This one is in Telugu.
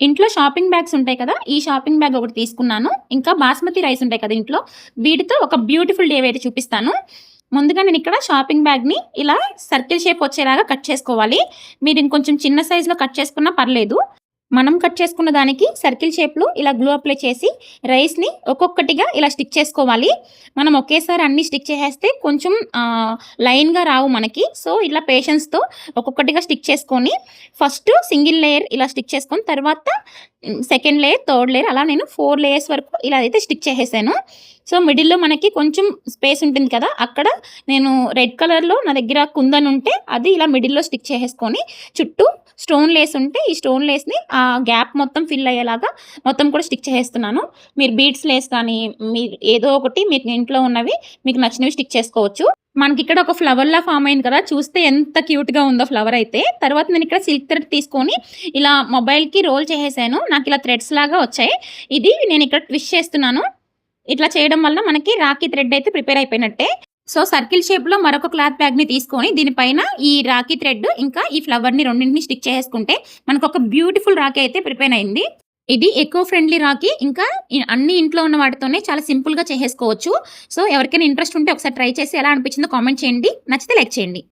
ఇంట్లో షాపింగ్ బ్యాగ్స్ ఉంటాయి కదా! ఈ షాపింగ్ బ్యాగ్ ఒకటి తీసుకున్నాను. ఇంకా బాస్మతి రైస్ ఉంటాయి కదా ఇంట్లో, వీటితో ఒక బ్యూటిఫుల్ డే అయితే చూపిస్తాను. ముందుగా నేనిక్కడ షాపింగ్ బ్యాగ్‌ని ఇలా సర్కిల్ షేప్ వచ్చేలాగా కట్ చేసుకోవాలి. మీరు ఇంకొంచెం చిన్న సైజ్‌లో కట్ చేసుకున్నా పర్లేదు. మనం కట్ చేసుకున్న దానికి సర్కిల్ షేప్‌లో ఇలా గ్లూ అప్లై చేసి రైస్‌ని ఒక్కొక్కటిగా ఇలా స్టిక్ చేసుకోవాలి. మనం ఒకేసారి అన్నీ స్టిక్ చేసేస్తే కొంచెం లైన్‌గా రావు మనకి. సో, ఇలా పేషెన్స్‌తో ఒక్కొక్కటిగా స్టిక్ చేసుకొని ఫస్ట్ సింగిల్ లేయర్ ఇలా స్టిక్ చేసుకొని తర్వాత సెకండ్ లేయర్, థర్డ్ లేయర్ అలా నేను 4 లేయర్స్ వరకు ఇలా అయితే స్టిక్ చేసేసాను. సో, మిడిల్‌లో మనకి కొంచెం స్పేస్ ఉంటుంది కదా! అక్కడ నేను రెడ్ కలర్‌లో నా దగ్గర కుందన్ ఉంటే అది ఇలా మిడిల్‌లో స్టిక్ చేసేసుకొని చుట్టూ స్టోన్ లేస్ ఉంటే ఈ స్టోన్ లేస్‌ని ఆ గ్యాప్ మొత్తం ఫిల్ అయ్యేలాగా మొత్తం కూడా స్టిక్ చేసేస్తున్నాను. మీరు బీడ్స్ లేస్ కానీ మీరు ఏదో ఒకటి మీకు ఇంట్లో ఉన్నవి మీకు నచ్చినవి స్టిక్ చేసుకోవచ్చు. మనకిక్కడ ఒక ఫ్లవర్‌లా ఫార్మ్ అయింది కదా! చూస్తే ఎంత క్యూట్‌గా ఉందో ఫ్లవర్ అయితే. తర్వాత నేనిక్కడ సిల్క్ థ్రెడ్ తీసుకొని ఇలా మొబైల్‌కి రోల్ చేసేసాను. నాకిలా థ్రెడ్స్ లాగా వచ్చాయి. ఇది నేనిక్కడ ట్విస్ట్ చేస్తున్నాను. ఇట్లా చేయడం వల్ల మనకి రాఖీ థ్రెడ్ అయితే ప్రిపేర్ అయిపోయినట్టే. సో, సర్కిల్ షేప్‌లో మరొక క్లాత్ బ్యాగ్‌ని తీసుకొని దీనిపైన ఈ రాఖీ థ్రెడ్ ఇంకా ఈ ఫ్లవర్‌ని రెండింటిని స్టిక్ చేసుకుంటే మనకొక బ్యూటిఫుల్ రాఖీ అయితే ప్రిపేర్ అయింది. ఇది ఎకో ఫ్రెండ్లీ రాఖీ. ఇంకా అన్ని ఇంట్లో ఉన్న వాటితోనే చాలా సింపుల్‌గా చేసేసుకోవచ్చు. సో, ఎవరికైనా ఇంట్రెస్ట్ ఉంటే ఒకసారి ట్రై చేసి ఎలా అనిపించిందో కామెంట్ చేయండి. నచ్చితే లైక్ చేయండి.